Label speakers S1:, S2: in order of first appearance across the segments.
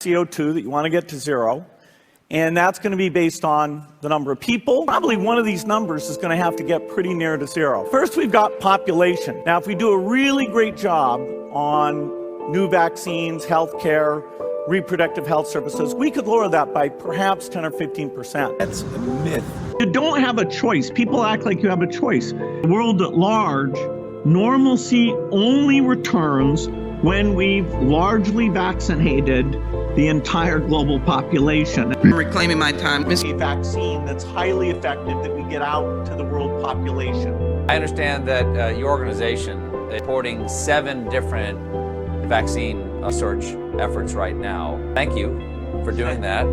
S1: CO2 that you want to get to zero, and that's going to be based on the number of people. Probably one of these numbers is going to have to get pretty near to zero. First, we've got population. Now, if we do a really great job on new vaccines, healthcare, reproductive health services, we could lower that by perhaps 10 or 15%.
S2: That's a myth.
S1: You don't have a choice. People act like you have a choice. The world at large, normalcy only returns when we've largely vaccinated the entire global population.
S3: I'm reclaiming my time.
S1: A vaccine that's highly effective that we get out to the world population.
S4: I understand that your organization is supporting 7 different vaccine research efforts right now. Thank you for doing that.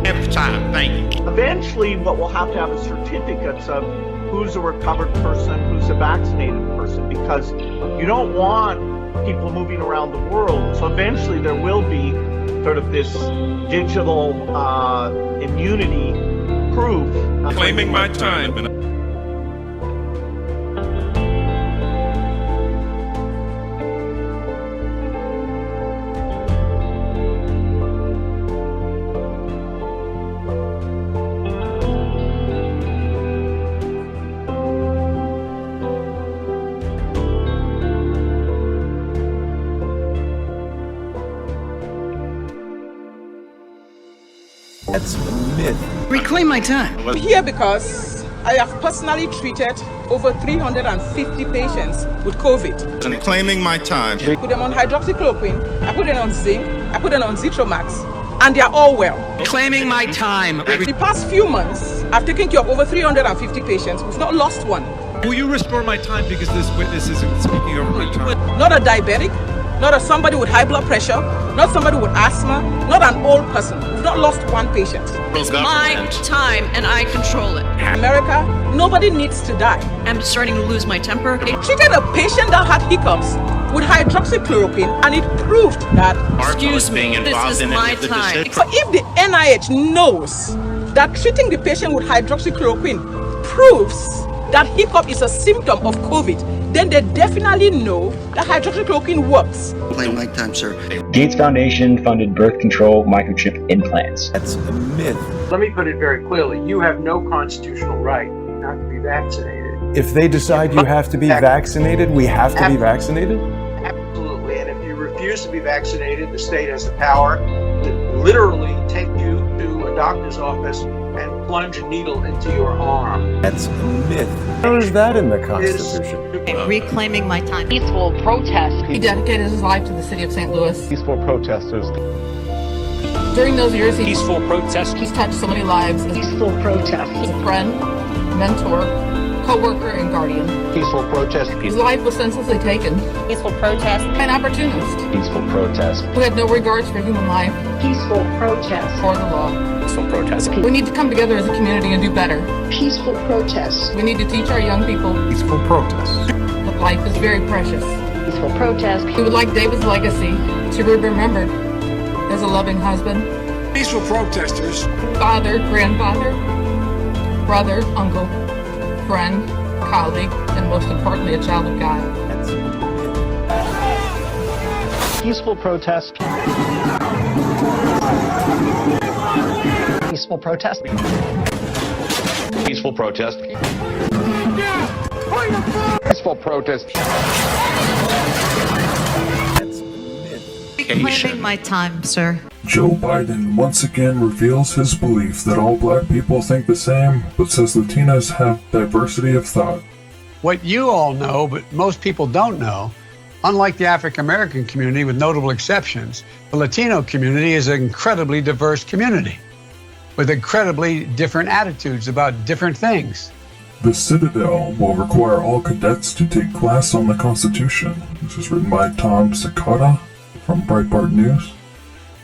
S3: Every time, thank you.
S1: Eventually, what we'll have to have is certificates of who's a recovered person, who's a vaccinated person, because you don't want people moving around the world. So eventually there will be sort of this digital immunity proof.
S3: Claiming my time.
S2: That's a myth.
S5: Reclaim my time.
S6: I'm here because I have personally treated over 350 patients with COVID.
S3: I'm claiming my time.
S6: I put them on hydroxychloroquine, I put them on zinc, I put them on Zitromax, and they are all well.
S5: Claiming my time.
S6: The past few months, I've taken care of over 350 patients. We've not lost one.
S7: Will you restore my time because this witness isn't speaking over my time?
S6: Not a diabetic, not a somebody with high blood pressure, not somebody with asthma, not an old person. We've not lost one patient.
S5: It's my time and I control it.
S6: America, nobody needs to die.
S5: I'm starting to lose my temper.
S6: I treated a patient that had hiccups with hydroxychloroquine, and it proved that.
S5: Excuse me, this is my time.
S6: So if the NIH knows that treating the patient with hydroxychloroquine proves that hiccup is a symptom of COVID, then they definitely know that hydroxychloroquine works.
S3: Claim my time, sir.
S8: Gates Foundation funded birth control microchip implants.
S2: That's a myth.
S9: Let me put it very clearly. You have no constitutional right not to be vaccinated.
S10: If they decide you have to be vaccinated, we have to be vaccinated?
S9: Absolutely. And if you refuse to be vaccinated, the state has the power to literally take you to a doctor's office and plunge a needle into your arm.
S2: That's a myth.
S10: Where is that in the Constitution?
S5: Reclaiming my time.
S11: Peaceful protest.
S12: He dedicated his life to the city of St. Louis.
S10: Peaceful protesters.
S12: During those years, he's
S11: Protest.
S12: touched so many lives.
S11: Peaceful protest.
S12: He's a friend, mentor, co-worker, and guardian.
S10: Peaceful protest.
S12: His life was senselessly taken.
S11: Peaceful protest.
S12: An opportunist
S8: Peaceful protest.
S12: who had no regards for human life
S11: Peaceful protest.
S12: or the law.
S8: Peaceful protest.
S12: We need to come together as a community and do better.
S11: Peaceful protest.
S12: We need to teach our young people
S10: Peaceful protest.
S12: that life is very precious.
S11: Peaceful protest.
S12: We would like David's legacy to be remembered as a loving husband,
S7: Peaceful protesters.
S12: father, grandfather, brother, uncle, friend, colleague, and most importantly, a child of God.
S2: That's a myth.
S8: Peaceful protest.
S11: Peaceful protest.
S8: Peaceful protest. Peaceful protest.
S2: That's a myth.
S5: Reclaiming my time, sir.
S13: Joe Biden once again reveals his belief that all black people think the same, but says Latinas have diversity of thought.
S9: What you all know, but most people don't know, unlike the African American community, with notable exceptions, the Latino community is an incredibly diverse community with incredibly different attitudes about different things.
S13: The Citadel will require all cadets to take class on the Constitution. This is written by Tom Sakata from Breitbart News.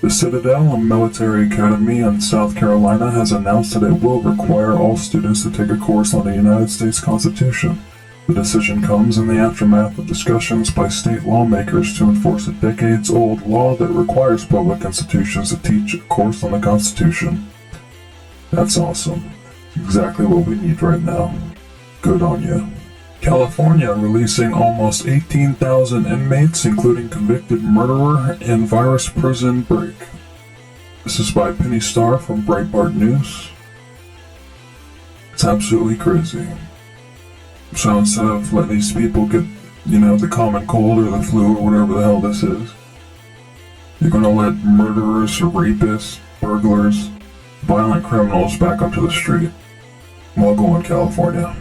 S13: The Citadel, a military academy in South Carolina, has announced that it will require all students to take a course on the United States Constitution. The decision comes in the aftermath of discussions by state lawmakers to enforce a decades-old law that requires public institutions to teach a course on the Constitution. That's awesome. Exactly what we need right now. Good on you. California releasing almost 18,000 inmates, including convicted murderer in virus prison break. This is by Penny Starr from Breitbart News. It's absolutely crazy. So instead of letting these people get, the common cold or the flu or whatever the hell this is, you're going to let murderers or rapists, burglars, violent criminals back onto the street. While going California.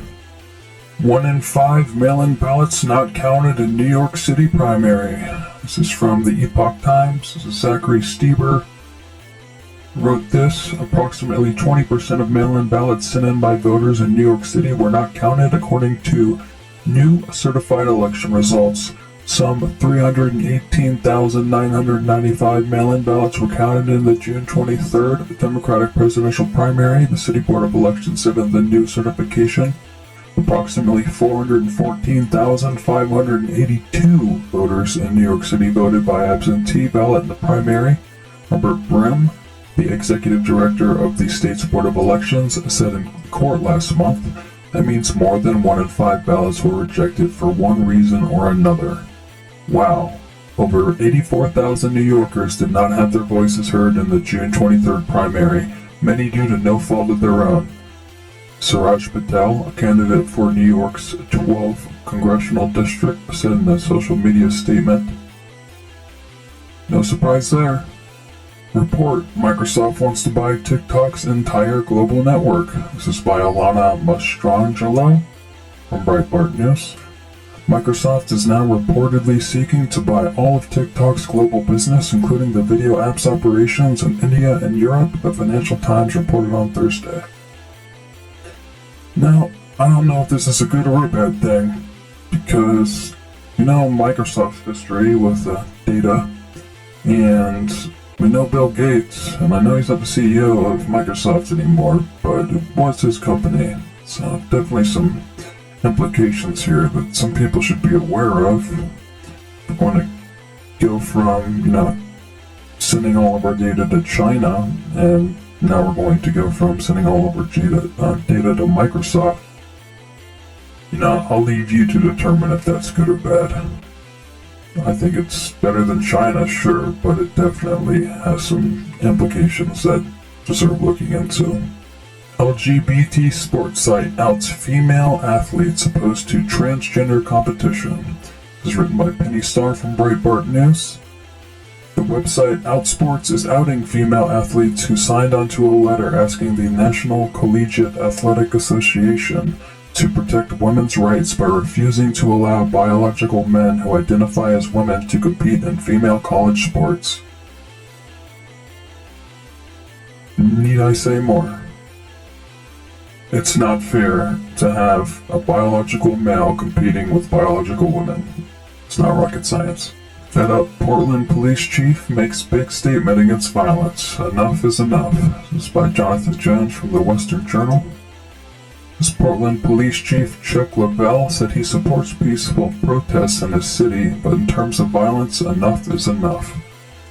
S13: 1 in 5 mail-in ballots not counted in New York City primary. This is from the Epoch Times. This is Zachary Stieber. Wrote this. Approximately 20% of mail-in ballots sent in by voters in New York City were not counted according to new certified election results. Some 318,995 mail-in ballots were counted in the June 23rd Democratic presidential primary. The City Board of Elections said in the new certification, approximately 414,582 voters in New York City voted by absentee ballot in the primary. Robert Brim, the executive director of the state's Board of Elections, said in court last month that means more than 1 in 5 ballots were rejected for one reason or another. Wow. Over 84,000 New Yorkers did not have their voices heard in the June 23rd primary, many due to no fault of their own. Suraj Patel, a candidate for New York's 12th congressional district, said in a social media statement, "No surprise there. Report, Microsoft wants to buy TikTok's entire global network." This is by Alana Mastrangelo from Breitbart News. Microsoft is now reportedly seeking to buy all of TikTok's global business, including the video apps operations in India and Europe, the Financial Times reported on Thursday. Now, I don't know if this is a good or a bad thing, because, Microsoft's history with data, and we know Bill Gates, and I know he's not the CEO of Microsoft anymore, but it was his company, so definitely some implications here that some people should be aware of. We're going to go from, sending all of our data to China, and now we're going to go from sending all of our data to Microsoft. I'll leave you to determine if that's good or bad. I think it's better than China, sure, but it definitely has some implications that deserve looking into. LGBT Sports Site outs female athletes opposed to transgender competition. This is written by Penny Starr from Breitbart News. The website Outsports is outing female athletes who signed onto a letter asking the National Collegiate Athletic Association to protect women's rights by refusing to allow biological men who identify as women to compete in female college sports. Need I say more? It's not fair to have a biological male competing with biological women. It's not rocket science. Fed up Portland police chief makes big statement against violence. Enough is enough. This is by Jonathan Jones from the Western Journal. This Portland police chief Chuck Lavelle said he supports peaceful protests in his city, but in terms of violence, enough is enough.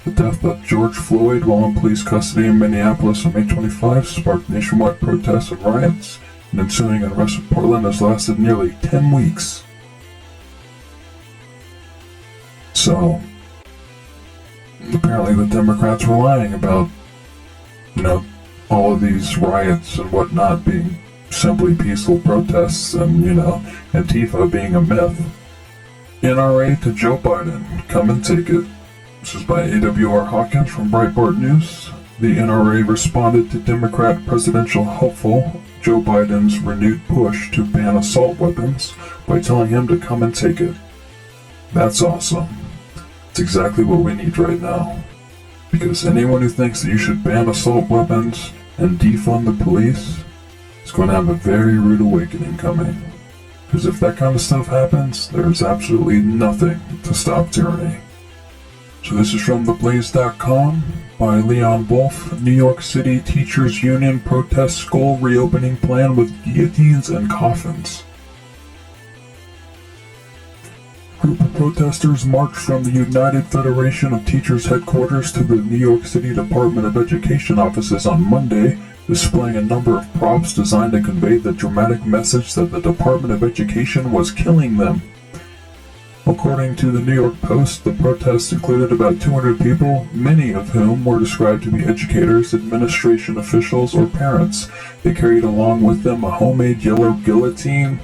S13: The death of George Floyd while in police custody in Minneapolis on May 25 sparked nationwide protests and riots, and ensuing unrest in Portland has lasted nearly 10 weeks. So, apparently the Democrats were lying about, all of these riots and whatnot being simply peaceful protests and, Antifa being a myth. NRA to Joe Biden, come and take it. This is by AWR Hawkins from Breitbart News. The NRA responded to Democrat presidential hopeful Joe Biden's renewed push to ban assault weapons by telling him to come and take it. That's awesome. It's exactly what we need right now. Because anyone who thinks that you should ban assault weapons and defund the police is going to have a very rude awakening coming. Because if that kind of stuff happens, there's absolutely nothing to stop tyranny. So this is from theblaze.com by Leon Wolf. New York City Teachers Union protests school reopening plan with guillotines and coffins. Group of protesters marched from the United Federation of Teachers headquarters to the New York City Department of Education offices on Monday. displaying a number of props designed to convey the dramatic message that the Department of Education was killing them. According to the New York Post, the protests included about 200 people, many of whom were described to be educators, administration officials, or parents. They carried along with them a homemade yellow guillotine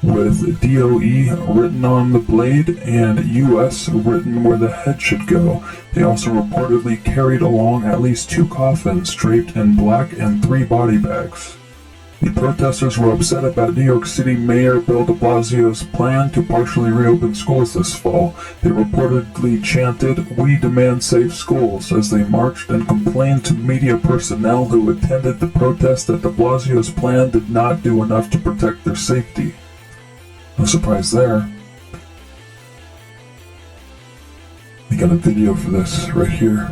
S13: with DOE written on the blade and US written where the head should go. They also reportedly carried along at least 2 coffins draped in black and 3 body bags. The protesters were upset about New York City Mayor Bill de Blasio's plan to partially reopen schools this fall. They reportedly chanted, "We demand safe schools," as they marched and complained to media personnel who attended the protest that de Blasio's plan did not do enough to protect their safety. No surprise there. We got a video for this right here.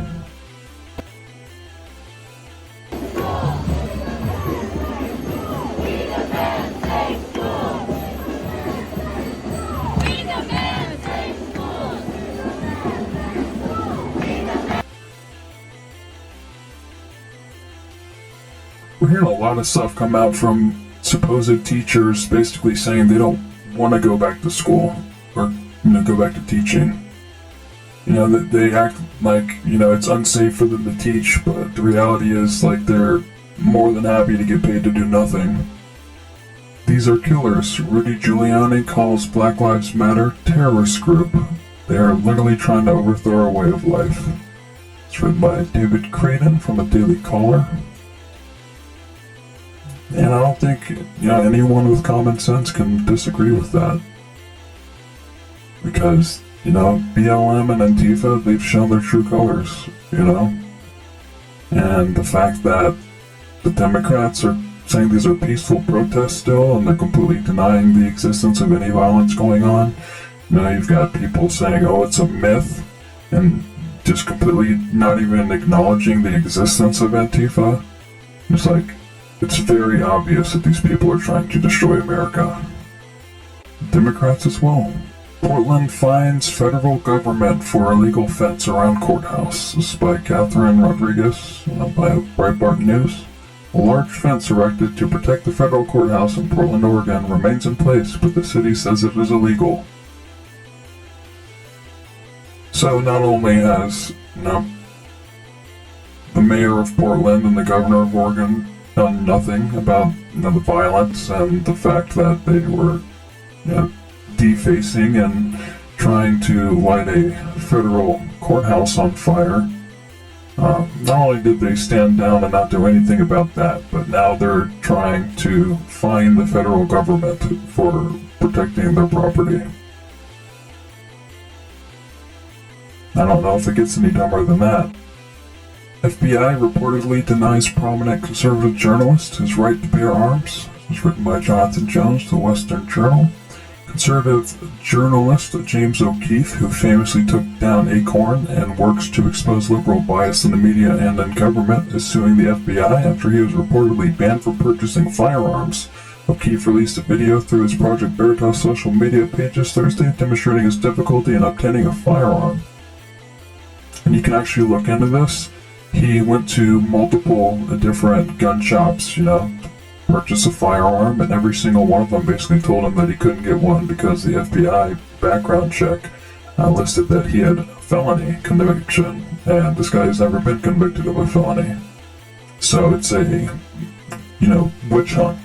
S13: We're hearing a lot of stuff come out from supposed teachers basically saying they don't want to go back to school or go back to teaching. That they act like it's unsafe for them to teach, but the reality is they're more than happy to get paid to do nothing. These are killers. Rudy Giuliani calls Black Lives Matter terrorist group. They are literally trying to overthrow our way of life. It's written by David Creighton from the Daily Caller. And I don't think anyone with common sense can disagree with that. Because, BLM and Antifa, they've shown their true colors, And the fact that the Democrats are saying these are peaceful protests still, and they're completely denying the existence of any violence going on. You've got people saying, oh, it's a myth, and just completely not even acknowledging the existence of Antifa. It's very obvious that these people are trying to destroy America. Democrats as well. Portland fines federal government for illegal fence around courthouse. This is by Catherine Rodriguez by Breitbart News. A large fence erected to protect the federal courthouse in Portland, Oregon remains in place, but the city says it is illegal. So not only has, the mayor of Portland and the governor of Oregon done nothing about the violence and the fact that they were defacing and trying to light a federal courthouse on fire. Not only did they stand down and not do anything about that, but now they're trying to fine the federal government for protecting their property. I don't know if it gets any dumber than that. FBI reportedly denies prominent conservative journalist his right to bear arms. This was written by Jonathan Jones, The Western Journal. Conservative journalist James O'Keefe, who famously took down Acorn and works to expose liberal bias in the media and in government, is suing the FBI after he was reportedly banned for purchasing firearms. O'Keefe released a video through his Project Veritas social media pages Thursday demonstrating his difficulty in obtaining a firearm. And you can actually look into this. He went to multiple different gun shops, purchase a firearm, and every single one of them basically told him that he couldn't get one because the FBI background check listed that he had a felony conviction, and this guy has never been convicted of a felony. So it's a, witch hunt.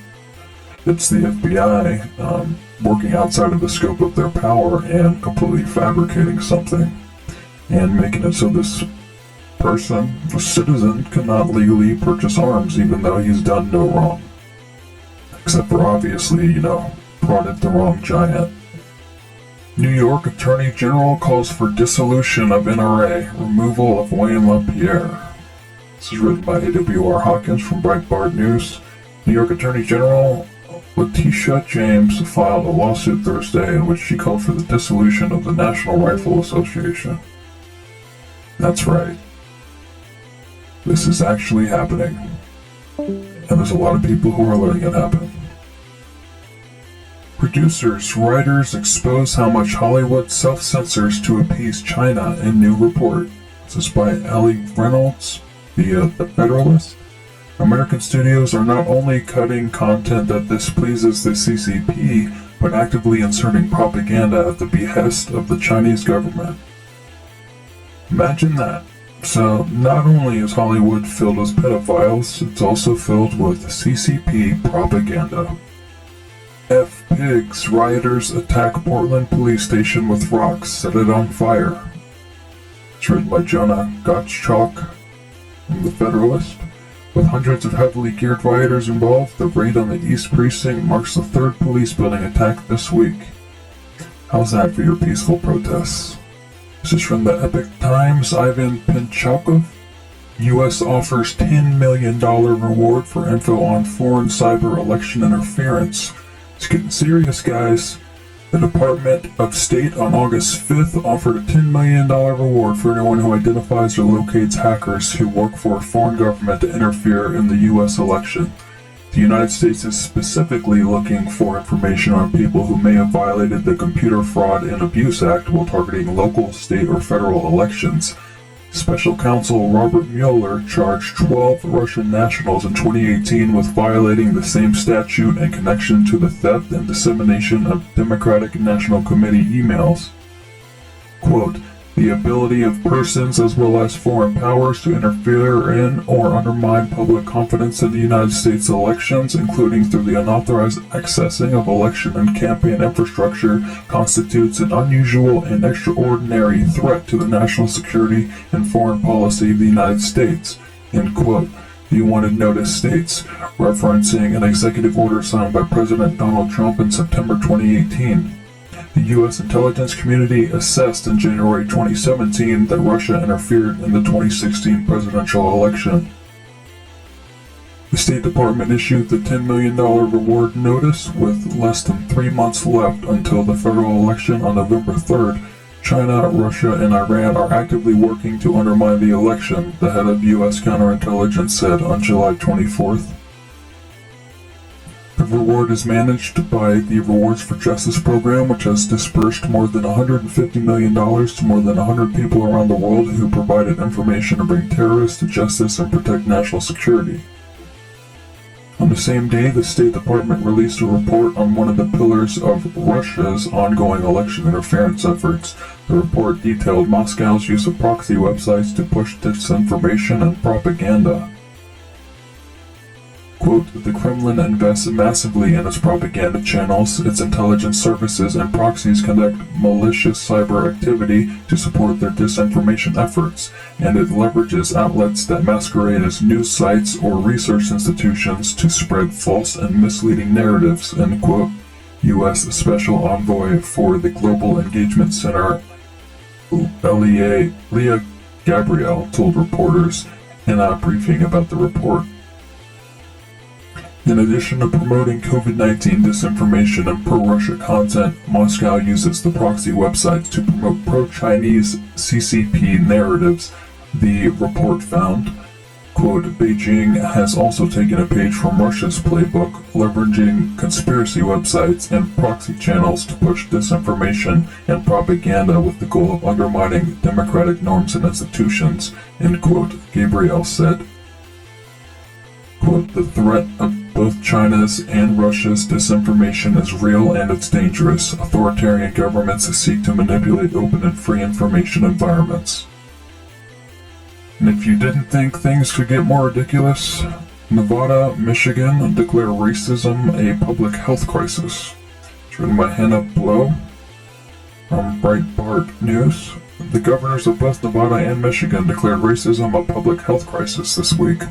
S13: It's the FBI working outside of the scope of their power and completely fabricating something and making it so this person, a citizen, cannot legally purchase arms even though he's done no wrong. Except for obviously, prodded the wrong giant. New York Attorney General calls for dissolution of NRA, removal of Wayne LaPierre. This is written by A.W.R. Hawkins from Breitbart News. New York Attorney General Letitia James filed a lawsuit Thursday in which she called for the dissolution of the National Rifle Association. That's right. This is actually happening. And there's a lot of people who are letting it happen. Producers, writers expose how much Hollywood self-censors to appease China in new report. This is by Allie Reynolds via The Federalist. American studios are not only cutting content that displeases the CCP, but actively inserting propaganda at the behest of the Chinese government. Imagine that. So, not only is Hollywood filled with pedophiles, it's also filled with CCP propaganda. F. Pigs. Rioters attack Portland police station with rocks, set it on fire. It's written by Jonah Gottschalk from The Federalist. With hundreds of heavily geared rioters involved, the raid on the East Precinct marks the third police building attack this week. How's that for your peaceful protests? This is from the Epic Times. Ivan Pinchakov. U.S. offers $10 million reward for info on foreign cyber election interference. It's getting serious, guys. The Department of State on August 5th offered a $10 million reward for anyone who identifies or locates hackers who work for a foreign government to interfere in the U.S. election. The United States is specifically looking for information on people who may have violated the Computer Fraud and Abuse Act while targeting local, state, or federal elections. Special Counsel Robert Mueller charged 12 Russian nationals in 2018 with violating the same statute in connection to the theft and dissemination of Democratic National Committee emails. Quote, the ability of persons as well as foreign powers to interfere in or undermine public confidence in the United States elections, including through the unauthorized accessing of election and campaign infrastructure, constitutes an unusual and extraordinary threat to the national security and foreign policy of the United States. End quote. The wanted notice states, referencing an executive order signed by President Donald Trump in September 2018. The U.S. intelligence community assessed in January 2017 that Russia interfered in the 2016 presidential election. The State Department issued the $10 million reward notice with less than 3 months left until the federal election on November 3rd. China, Russia, and Iran are actively working to undermine the election, the head of U.S. counterintelligence said on July 24th. The reward is managed by the Rewards for Justice program, which has dispersed more than $150 million to more than 100 people around the world who provided information to bring terrorists to justice and protect national security. On the same day, the State Department released a report on one of the pillars of Russia's ongoing election interference efforts. The report detailed Moscow's use of proxy websites to push disinformation and propaganda. Quote, the Kremlin invests massively in its propaganda channels. Its intelligence services and proxies conduct malicious cyber activity to support their disinformation efforts, and it leverages outlets that masquerade as news sites or research institutions to spread false and misleading narratives, end quote. U.S. Special Envoy for the Global Engagement Center, Leah Gabrielle, told reporters in a briefing about the report. In addition to promoting COVID-19 disinformation and pro-Russia content, Moscow uses the proxy websites to promote pro-Chinese CCP narratives, the report found. Quote, Beijing has also taken a page from Russia's playbook, leveraging conspiracy websites and proxy channels to push disinformation and propaganda with the goal of undermining democratic norms and institutions, end quote, Gabrielle said. Quote, the threat of both China's and Russia's disinformation is real and it's dangerous. Authoritarian governments seek to manipulate open and free information environments. And if you didn't think things could get more ridiculous, Nevada, Michigan declare racism a public health crisis. It's written by Hannah Blow from Breitbart News. The governors of both Nevada and Michigan declared racism a public health crisis this week,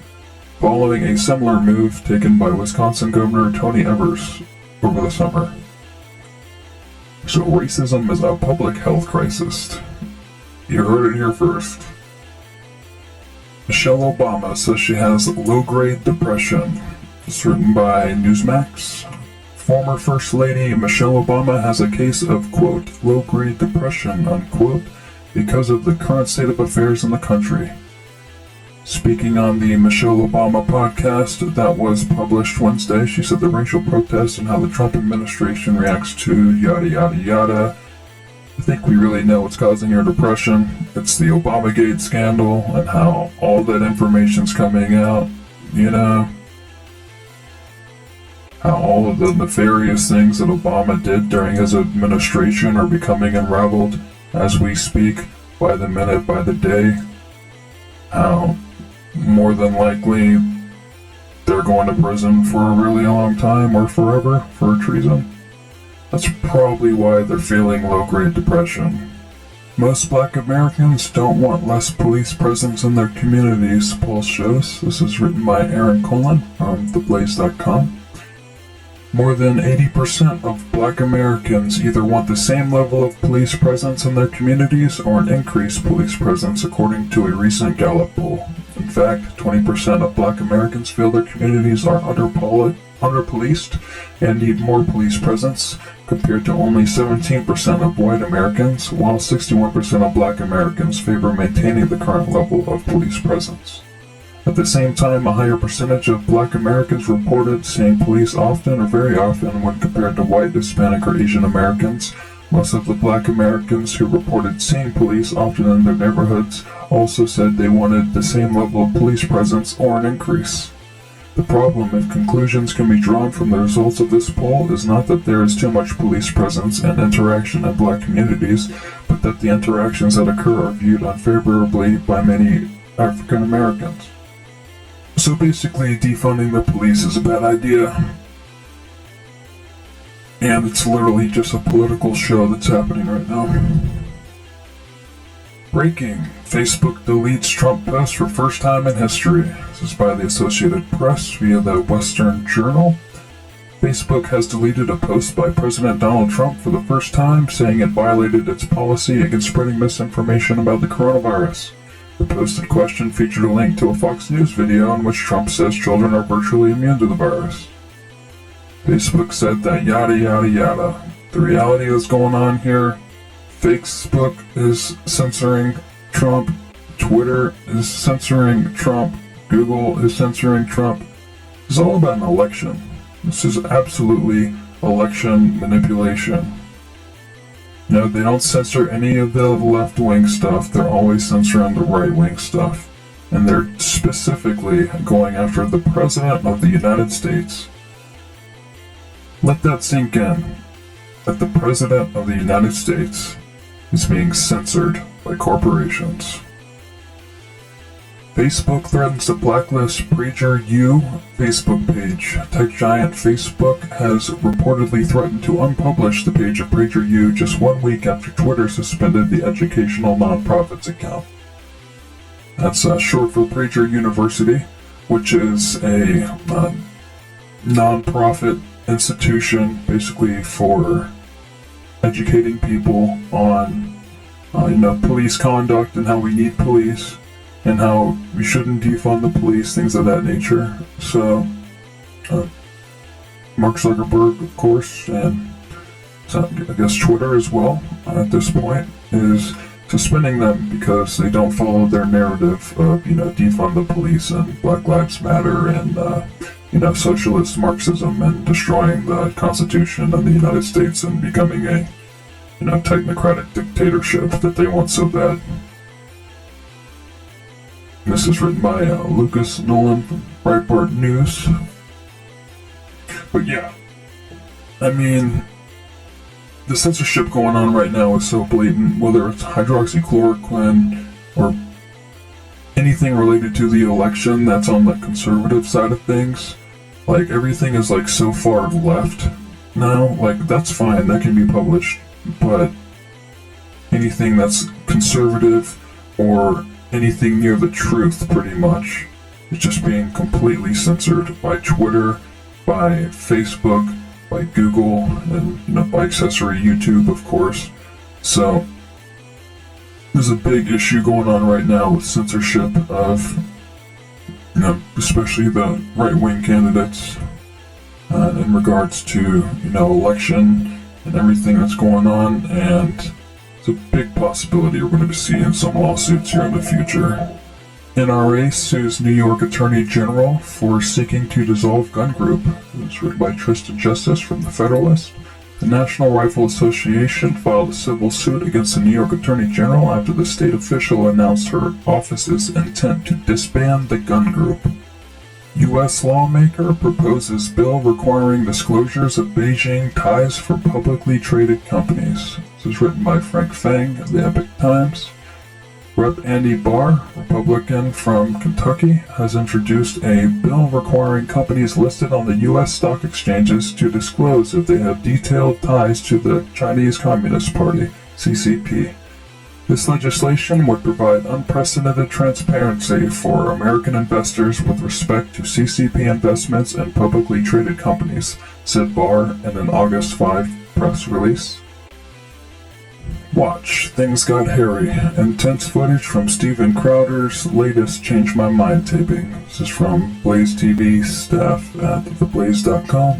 S13: following a similar move taken by Wisconsin Governor Tony Evers over the summer. So racism is a public health crisis. You heard it here first. Michelle Obama says she has low-grade depression. It's written by Newsmax. Former First Lady Michelle Obama has a case of, quote, low-grade depression, unquote, because of the current state of affairs in the country. Speaking on the Michelle Obama podcast that was published Wednesday, she said the racial protests and how the Trump administration reacts to yada yada yada. I think we really know what's causing her depression. It's the Obamagate scandal and how all that information's coming out. how all of the nefarious things that Obama did during his administration are becoming unraveled as we speak, by the minute, by the day. How more than likely they're going to prison for a really long time or forever for treason. That's probably why they're feeling low-grade depression. Most Black Americans don't want less police presence in their communities, poll shows. This is written by Aaron Colin from theblaze.com. More than 80% of Black Americans either want the same level of police presence in their communities or an increased police presence, according to a recent Gallup poll. In fact, 20% of Black Americans feel their communities are under-policed and need more police presence, compared to only 17% of white Americans, while 61% of Black Americans favor maintaining the current level of police presence. At the same time, a higher percentage of Black Americans reported seeing police often or very often when compared to white, Hispanic, or Asian Americans. Most of the Black Americans who reported seeing police often in their neighborhoods also said they wanted the same level of police presence or an increase. The problem, if conclusions can be drawn from the results of this poll, is not that there is too much police presence and interaction in Black communities, but that the interactions that occur are viewed unfavorably by many African Americans. So basically, defunding the police is a bad idea. And it's literally just a political show that's happening right now. Breaking. Facebook deletes Trump post for first time in history. This is by the Associated Press via the Western Journal. Facebook has deleted a post by President Donald Trump for the first time, saying it violated its policy against spreading misinformation about the coronavirus. The post in question featured a link to a Fox News video in which Trump says children are virtually immune to the virus. Facebook said that yada yada yada. The reality that's going on here, Facebook is censoring Trump, Twitter is censoring Trump, Google is censoring Trump. It's all about an election. This is absolutely election manipulation. No, they don't censor any of the left-wing stuff, they're always censoring the right-wing stuff. And they're specifically going after the President of the United States. Let that sink in, that the President of the United States is being censored by corporations. Facebook threatens to blacklist Preacher U Facebook page. Tech giant Facebook has reportedly threatened to unpublish the page of Preacher U just 1 week after Twitter suspended the educational nonprofit's account. That's short for Preacher University, which is a nonprofit institution basically for educating people on police conduct and how we need police, and how we shouldn't defund the police, things of that nature. So, Mark Zuckerberg, of course, and I guess Twitter as well, at this point, is suspending them because they don't follow their narrative of, defund the police and Black Lives Matter and, socialist Marxism and destroying the Constitution of the United States and becoming a, technocratic dictatorship that they want so bad. This is written by Lucas Nolan from Breitbart News. But yeah, I mean, the censorship going on right now is so blatant, whether it's hydroxychloroquine or anything related to the election that's on the conservative side of things. Like, everything is like so far left now, like, that's fine, that can be published, but anything that's conservative or anything near the truth, pretty much, is just being completely censored by Twitter, by Facebook, by Google, and by accessory YouTube, of course. So there's a big issue going on right now with censorship of, especially the right-wing candidates in regards to, election and everything that's going on, and it's a big possibility we're going to be seeing some lawsuits here in the future. NRA sues New York Attorney General for seeking to dissolve gun group. It's written by Tristan Justice from The Federalist. The National Rifle Association filed a civil suit against the New York Attorney General after the state official announced her office's intent to disband the gun group. U.S. lawmaker proposes bill requiring disclosures of Beijing ties for publicly traded companies. This is written by Frank Fang of the Epoch Times. Rep. Andy Barr, Republican from Kentucky, has introduced a bill requiring companies listed on the U.S. stock exchanges to disclose if they have detailed ties to the Chinese Communist Party, CCP. This legislation would provide unprecedented transparency for American investors with respect to CCP investments in publicly traded companies, said Barr in an August 5 press release. Watch, things got hairy. Intense footage from Steven Crowder's latest Change My Mind taping. This is from Blaze TV staff at theblaze.com.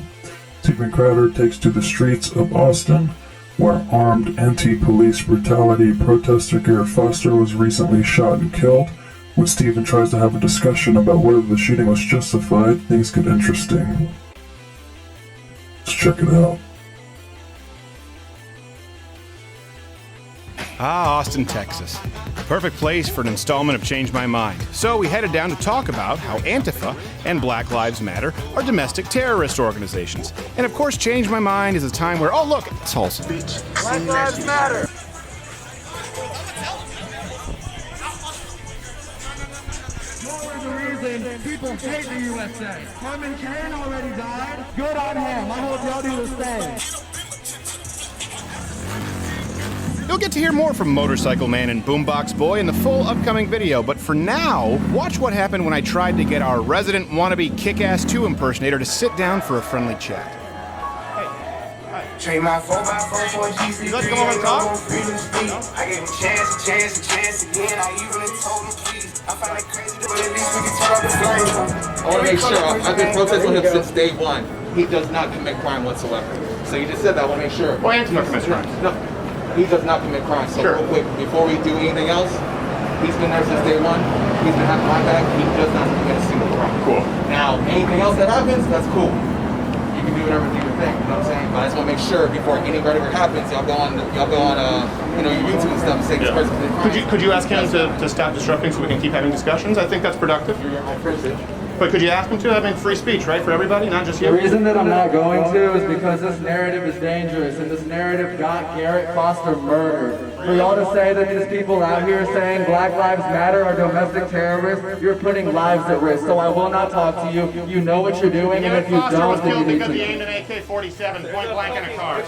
S13: Steven Crowder takes to the streets of Austin, where armed anti-police brutality protester Garrett Foster was recently shot and killed. When Steven tries to have a discussion about whether the shooting was justified, things get interesting. Let's check it out.
S14: Ah, Austin, Texas. Perfect place for an installment of Change My Mind. So we headed down to talk about how Antifa and Black Lives Matter are domestic terrorist organizations. And of course, Change My Mind is a time where, oh look, it's wholesome.
S2: Black Lives Matter.
S15: People hate the USA. Herman Cain already died. Good on him. I hope y'all do the same.
S14: You'll get to hear more from Motorcycle Man and Boombox Boy in the full upcoming video, but for now, watch what happened when I tried to get our resident wannabe Kick-Ass 2 impersonator to sit down for a friendly chat.
S16: Trade my 4x4 for a GC.
S14: You like to come over and talk?
S16: I gave him chance again. I even told him please. I find it crazy, but at least we can turn up the flames.
S17: I want to make sure, I've been protesting him since day one. He does not commit crime whatsoever. So you just said that, I want to make sure.
S14: Well, Antifa commits crimes.
S17: No, he does not commit crime. So
S14: sure.
S17: Real quick, before we do anything else, he's been there since day one. He's been having my back. He does not commit a single crime.
S14: Cool.
S17: Now, anything else that happens, that's cool. You can do whatever you think, you know what I'm saying? But I just want to make sure before whatever happens, y'all go on your YouTube and stuff and say this person did crime.
S14: Could you ask him to stop disrupting so we can keep having discussions? I think that's productive.
S17: You're my privilege.
S14: But could you ask him to? I mean, free speech, right, for everybody, not just you?
S18: The reason that I'm not going to is because this narrative is dangerous, and this narrative got Garrett Foster murdered. For y'all to say that these people out here saying Black Lives Matter are domestic terrorists, you're putting lives at risk. So I will not talk to you. You know what you're doing, and if you don't, then you need to.
S14: Because he aimed an AK-47 point blank in a car.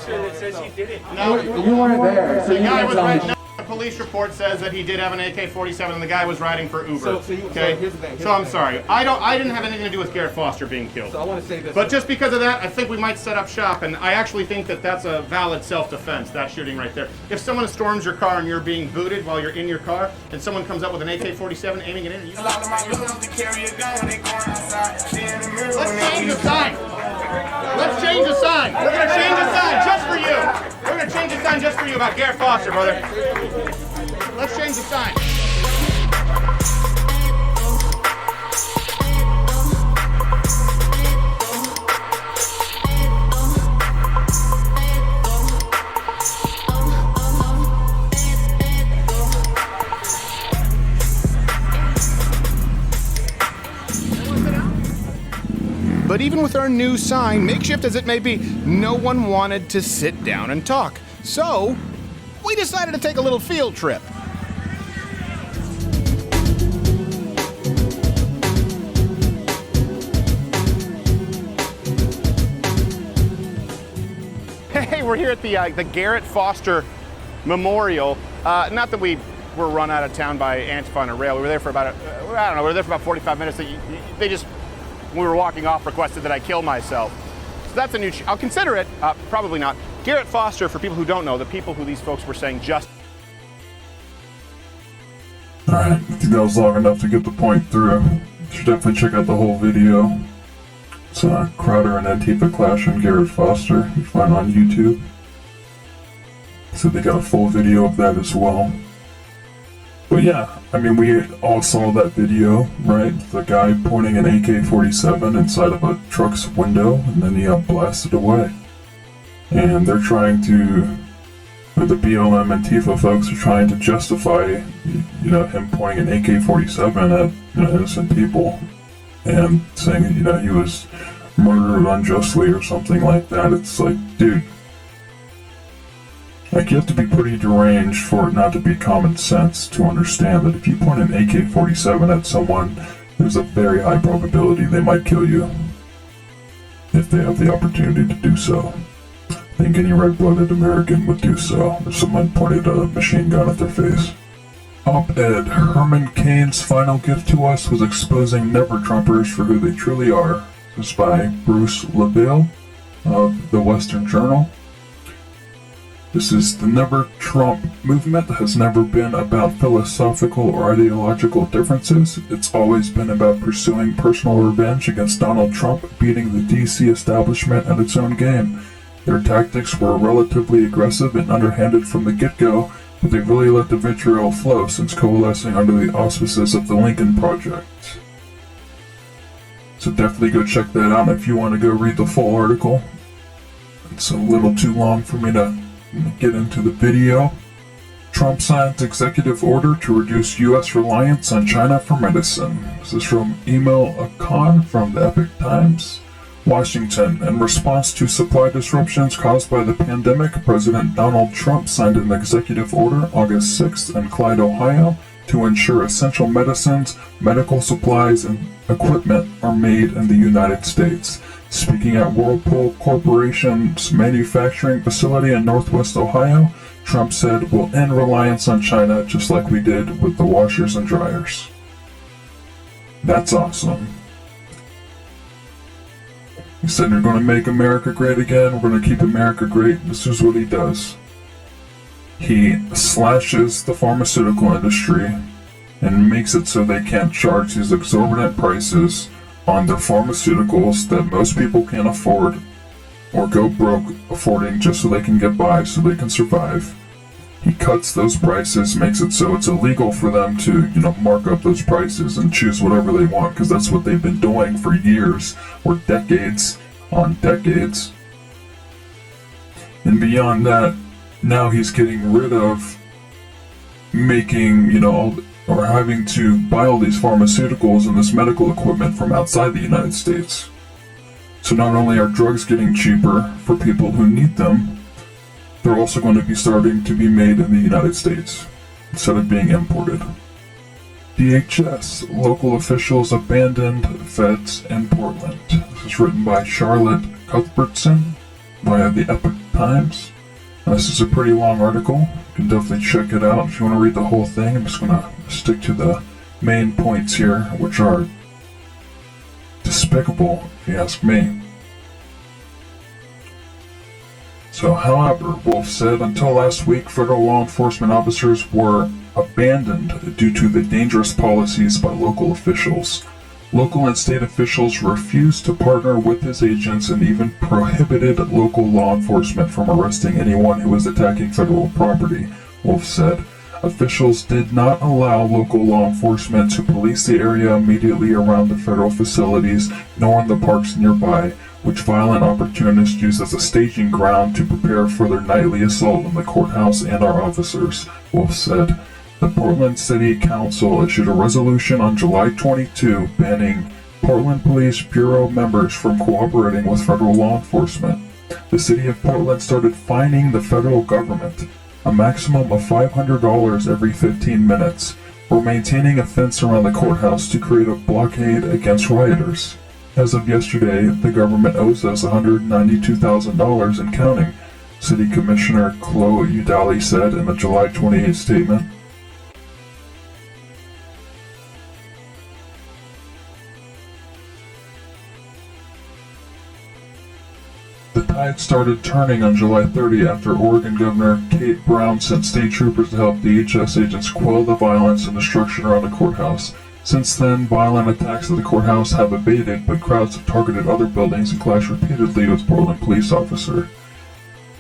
S18: No, you weren't there, so you can't tell me.
S14: The police report says that he did have an AK-47 and the guy was riding for Uber.
S17: So here's the thing.
S14: So I'm sorry. I didn't have anything to do with Garrett Foster being killed.
S17: So I want to say this.
S14: But just because of that, I think we might set up shop, and I actually think that that's a valid self-defense, that shooting right there. If someone storms your car and you're being booted while you're in your car, and someone comes up with an AK-47 aiming it in you... Let's change the sign! Let's change the sign! We're going to change the sign just for you! We're going to change the sign just for you about Garrett Foster, brother. Let's change the sign. But even with our new sign, makeshift as it may be, no one wanted to sit down and talk. So, we decided to take a little field trip. Hey, we're here at the Garrett Foster Memorial. Not that we were run out of town by Antifa on a rail. We were there for about, we were there for about 45 minutes. They just, when we were walking off, requested that I kill myself. So that's a new, I'll consider it, probably not. Garrett Foster, for people who don't know, the people who these folks were saying just.
S13: Alright, I think that was long enough to get the point through. You should definitely check out the whole video. It's Crowder and Antifa Clash and Garrett Foster. You can find it on YouTube. So they got a full video of that as well. But yeah, I mean, we all saw that video, right? The guy pointing an AK-47 inside of a truck's window, and then he got blasted away. And they're trying to, the BLM Antifa folks are trying to justify, him pointing an AK-47 at innocent people. and saying, he was murdered unjustly or something like that. It's like, dude, like, you have to be pretty deranged for it not to be common sense to understand that if you point an AK-47 at someone, there's a very high probability they might kill you if they have the opportunity to do so. I think any red-blooded American would do so if someone pointed a machine gun at their face. Op-ed, Herman Cain's final gift to us was exposing never-Trumpers for who they truly are. This is by Bruce LaBelle of the Western Journal. This is the Never Trump movement has never been about philosophical or ideological differences. It's always been about pursuing personal revenge against Donald Trump, beating the DC establishment at its own game. Their tactics were relatively aggressive and underhanded from the get-go, but they've really let the vitriol flow since coalescing under the auspices of the Lincoln Project. So definitely go check that out if you want to go read the full article. It's a little too long for me to get into the video. Trump signs executive order to reduce U.S. reliance on China for medicine. This is from Emil Akan from the Epoch Times. Washington. In response to supply disruptions caused by the pandemic, President Donald Trump signed an executive order August 6th in Clyde, Ohio, to ensure essential medicines, medical supplies, and equipment are made in the United States. Speaking at Whirlpool Corporation's manufacturing facility in Northwest Ohio, Trump said, "We'll end reliance on China just like we did with the washers and dryers." That's awesome. He said, "You're going to make America great again. We're going to keep America great." This is what he does. He slashes the pharmaceutical industry and makes it so they can't charge these exorbitant prices on their pharmaceuticals that most people can't afford or go broke affording just so they can get by, so they can survive. He cuts those prices, makes it so it's illegal for them to, mark up those prices and choose whatever they want, because that's what they've been doing for years or decades on decades. And beyond that, now he's getting rid of making, or having to buy all these pharmaceuticals and this medical equipment from outside the United States. So not only are drugs getting cheaper for people who need them, they're also going to be starting to be made in the United States instead of being imported. DHS, local officials abandoned feds in Portland. This is written by Charlotte Cuthbertson via the Epoch Times. This is a pretty long article. You can definitely check it out if you want to read the whole thing. I'm just going to stick to the main points here, which are despicable, if you ask me. So, however, Wolf said, until last week, federal law enforcement officers were abandoned due to the dangerous policies by local officials. Local and state officials refused to partner with his agents and even prohibited local law enforcement from arresting anyone who was attacking federal property, Wolf said. Officials did not allow local law enforcement to police the area immediately around the federal facilities, nor in the parks nearby, which violent opportunists use as a staging ground to prepare for their nightly assault on the courthouse and our officers, Wolf said. The Portland City Council issued a resolution on July 22 banning Portland Police Bureau members from cooperating with federal law enforcement. The city of Portland started fining the federal government a maximum of $500 every 15 minutes for maintaining a fence around the courthouse to create a blockade against rioters. As of yesterday, the government owes us $192,000 and counting, City Commissioner Chloe Udali said in a July 28 statement. The tide started turning on July 30 after Oregon Governor Kate Brown sent state troopers to help DHS agents quell the violence and destruction around the courthouse. Since then, violent attacks at the courthouse have abated, but crowds have targeted other buildings and clashed repeatedly with Portland police officers.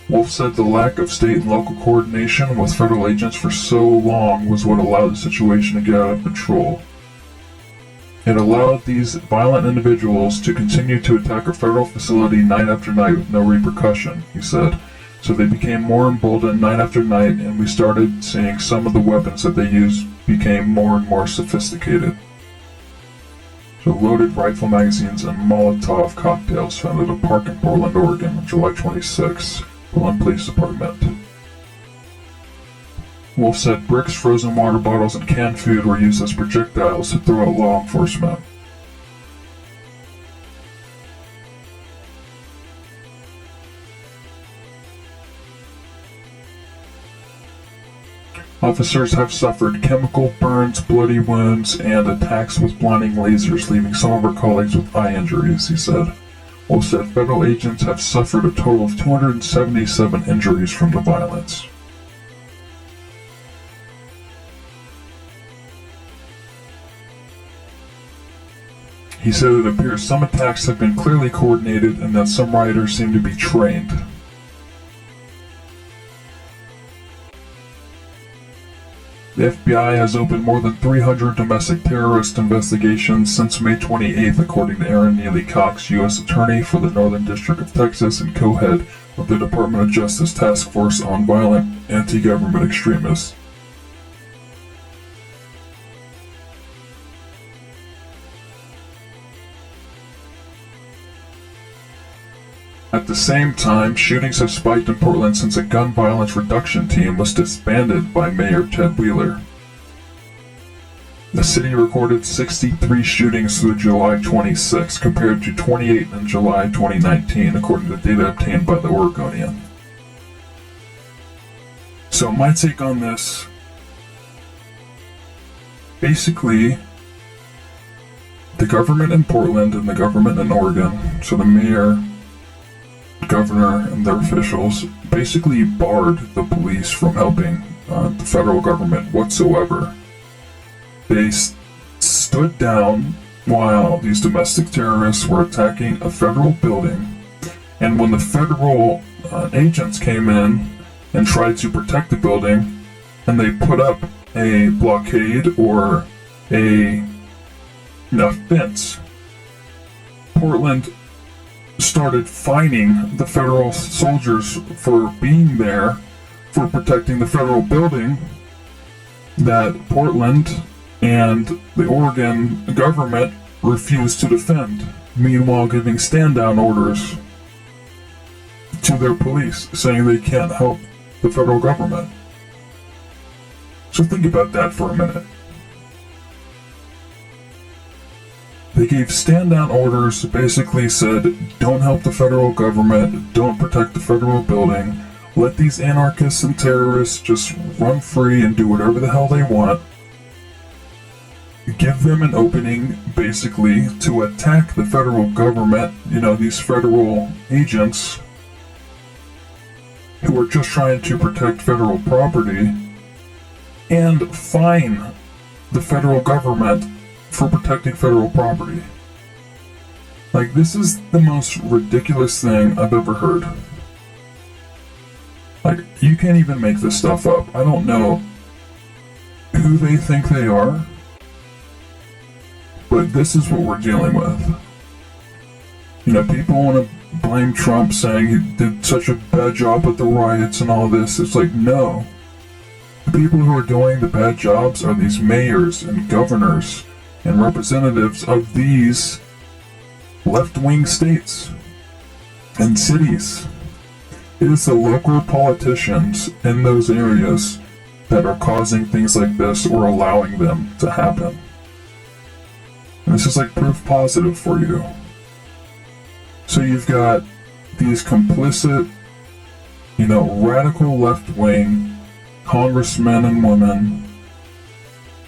S13: Wolf said the lack of state and local coordination with federal agents for so long was what allowed the situation to get out of control. It allowed these violent individuals to continue to attack a federal facility night after night with no repercussion, he said. So they became more emboldened night after night, and we started seeing some of the weapons that they used became more and more sophisticated. So loaded rifle magazines and Molotov cocktails found at a park in Portland, Oregon on July 26. Portland Police Department. Wolf said bricks, frozen water bottles, and canned food were used as projectiles to throw at law enforcement. Officers have suffered chemical burns, bloody wounds, and attacks with blinding lasers, leaving some of our colleagues with eye injuries, he said. Wolf said federal agents have suffered a total of 277 injuries from the violence. He said it appears some attacks have been clearly coordinated and that some rioters seem to be trained. The FBI has opened more than 300 domestic terrorist investigations since May 28th, according to Aaron Neely Cox, U.S. Attorney for the Northern District of Texas and co-head of the Department of Justice Task Force on Violent Anti-Government Extremists. At the same time, shootings have spiked in Portland since a gun violence reduction team was disbanded by Mayor Ted Wheeler. The city recorded 63 shootings through July 26, compared to 28 in July 2019, according to data obtained by the Oregonian. So my take on this, basically, the government in Portland and the government in Oregon, so the mayor, governor, and their officials, basically barred the police from helping the federal government whatsoever. They stood down while these domestic terrorists were attacking a federal building, and when the federal agents came in and tried to protect the building, and they put up a blockade or a fence, Portland started fining the federal soldiers for being there, for protecting the federal building that Portland and the Oregon government refused to defend, meanwhile giving stand-down orders to their police, saying they can't help the federal government. So think about that for a minute. They gave stand-down orders, basically said, don't help the federal government, don't protect the federal building, let these anarchists and terrorists just run free and do whatever the hell they want. Give them an opening, basically, to attack the federal government, these federal agents who are just trying to protect federal property, and fine the federal government for protecting federal property. Like, this is the most ridiculous thing I've ever heard. Like, you can't even make this stuff up. I don't know who they think they are, but this is what we're dealing with. People want to blame Trump, saying he did such a bad job with the riots and all this. It's like, no. The people who are doing the bad jobs are these mayors and governors and representatives of these left-wing states and cities. It is the local politicians in those areas that are causing things like this or allowing them to happen. And this is like proof positive for you. So you've got these complicit, radical left-wing congressmen and women,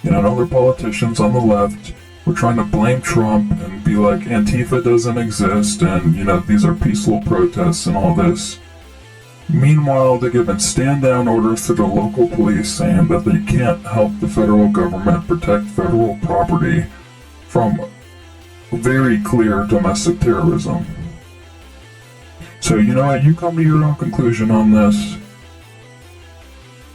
S13: and other politicians on the left were trying to blame Trump and be like, Antifa doesn't exist, and, these are peaceful protests and all this. Meanwhile, they're giving stand-down orders to the local police saying that they can't help the federal government protect federal property from very clear domestic terrorism. So, you come to your own conclusion on this,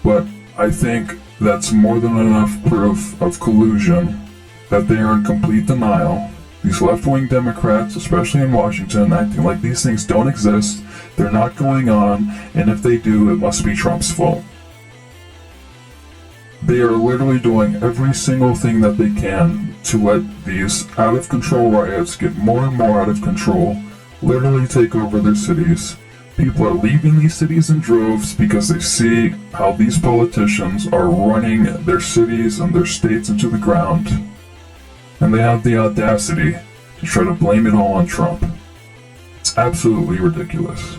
S13: but I think that's more than enough proof of collusion, that they are in complete denial. These left-wing Democrats, especially in Washington, acting like these things don't exist, they're not going on, and if they do, it must be Trump's fault. They are literally doing every single thing that they can to let these out-of-control riots get more and more out of control, literally take over their cities. People are leaving these cities in droves because they see how these politicians are running their cities and their states into the ground. And they have the audacity to try to blame it all on Trump. It's absolutely ridiculous.